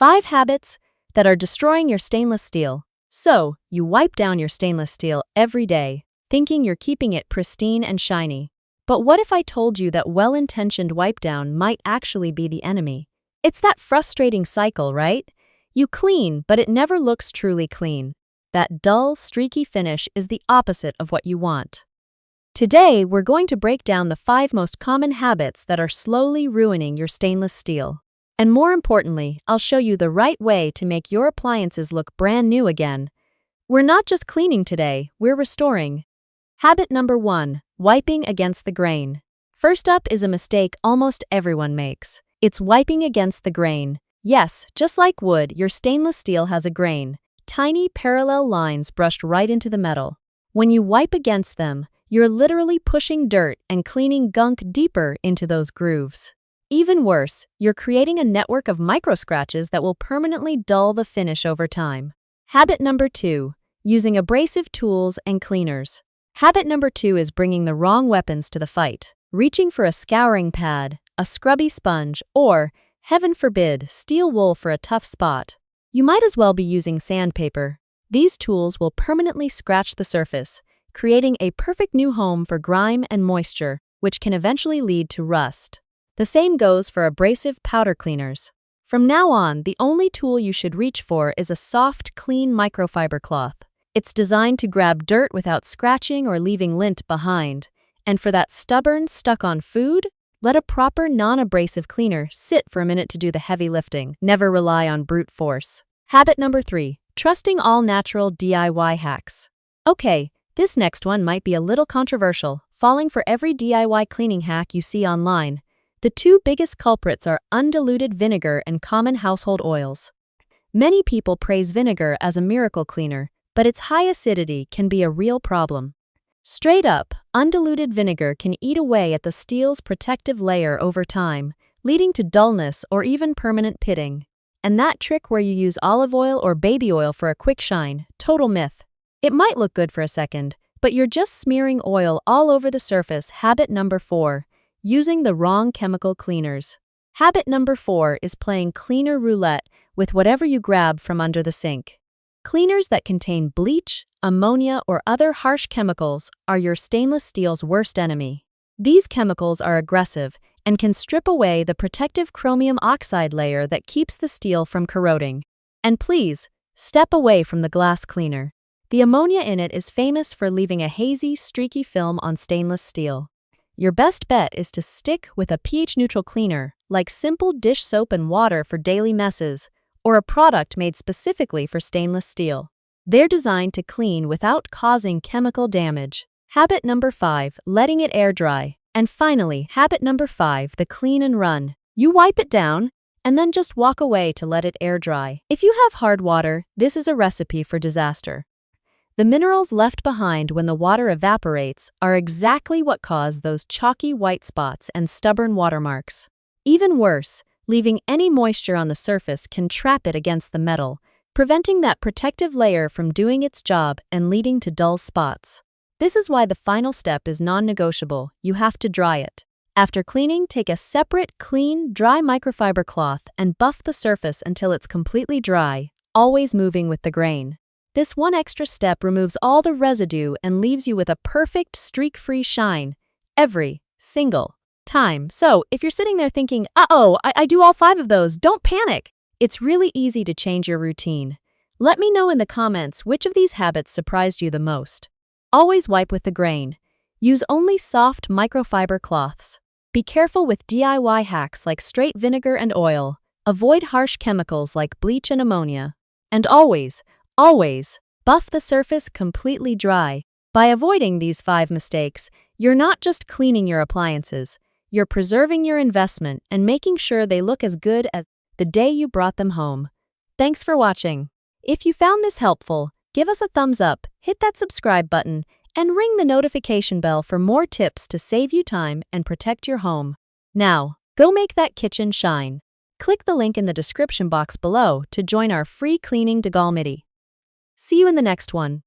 5 habits that are destroying your stainless steel. So, you wipe down your stainless steel every day, thinking you're keeping it pristine and shiny. But what if I told you that well-intentioned wipe down might actually be the enemy? It's that frustrating cycle, right? You clean, but it never looks truly clean. That dull, streaky finish is the opposite of what you want. Today, we're going to break down the 5 most common habits that are slowly ruining your stainless steel. And more importantly, I'll show you the right way to make your appliances look brand new again. We're not just cleaning today, we're restoring. Habit number 1, wiping against the grain. First up is a mistake almost everyone makes. It's wiping against the grain. Yes, just like wood, your stainless steel has a grain. Tiny parallel lines brushed right into the metal. When you wipe against them, you're literally pushing dirt and cleaning gunk deeper into those grooves. Even worse, you're creating a network of micro-scratches that will permanently dull the finish over time. Habit number 2, using abrasive tools and cleaners. Habit number 2 is bringing the wrong weapons to the fight. Reaching for a scouring pad, a scrubby sponge, or, heaven forbid, steel wool for a tough spot. You might as well be using sandpaper. These tools will permanently scratch the surface, creating a perfect new home for grime and moisture, which can eventually lead to rust. The same goes for abrasive powder cleaners. From now on, the only tool you should reach for is a soft, clean microfiber cloth. It's designed to grab dirt without scratching or leaving lint behind. And for that stubborn, stuck-on food, let a proper non-abrasive cleaner sit for a minute to do the heavy lifting. Never rely on brute force. Habit number 3, trusting all-natural DIY hacks. Okay, this next one might be a little controversial, falling for every DIY cleaning hack you see online. The 2 biggest culprits are undiluted vinegar and common household oils. Many people praise vinegar as a miracle cleaner, but its high acidity can be a real problem. Straight up, undiluted vinegar can eat away at the steel's protective layer over time, leading to dullness or even permanent pitting. And that trick where you use olive oil or baby oil for a quick shine, total myth. It might look good for a second, but you're just smearing oil all over the surface. Habit number 4, using the wrong chemical cleaners. Habit number 4 is playing cleaner roulette with whatever you grab from under the sink. Cleaners that contain bleach, ammonia, or other harsh chemicals are your stainless steel's worst enemy. These chemicals are aggressive and can strip away the protective chromium oxide layer that keeps the steel from corroding. And please, step away from the glass cleaner. The ammonia in it is famous for leaving a hazy, streaky film on stainless steel. Your best bet is to stick with a pH-neutral cleaner, like simple dish soap and water for daily messes, or a product made specifically for stainless steel. They're designed to clean without causing chemical damage. Habit number 5, letting it air dry. And finally, habit number 5, the clean and run. You wipe it down, and then just walk away to let it air dry. If you have hard water, this is a recipe for disaster. The minerals left behind when the water evaporates are exactly what cause those chalky white spots and stubborn watermarks. Even worse, leaving any moisture on the surface can trap it against the metal, preventing that protective layer from doing its job and leading to dull spots. This is why the final step is non-negotiable. You have to dry it. After cleaning, take a separate, clean, dry microfiber cloth and buff the surface until it's completely dry, always moving with the grain. This one extra step removes all the residue and leaves you with a perfect streak-free shine every single time. So, if you're sitting there thinking, I do all 5 of those, don't panic. It's really easy to change your routine. Let me know in the comments which of these habits surprised you the most. Always wipe with the grain. Use only soft microfiber cloths. Be careful with DIY hacks like straight vinegar and oil. Avoid harsh chemicals like bleach and ammonia. And always buff the surface completely dry. By avoiding these 5 mistakes, you're not just cleaning your appliances, you're preserving your investment and making sure they look as good as the day you brought them home. Thanks for watching. If you found this helpful, give us a thumbs up, hit that subscribe button, and ring the notification bell for more tips to save you time and protect your home. Now, go make that kitchen shine. Click the link in the description box below to join our free cleaning Degal MIDI. See you in the next one.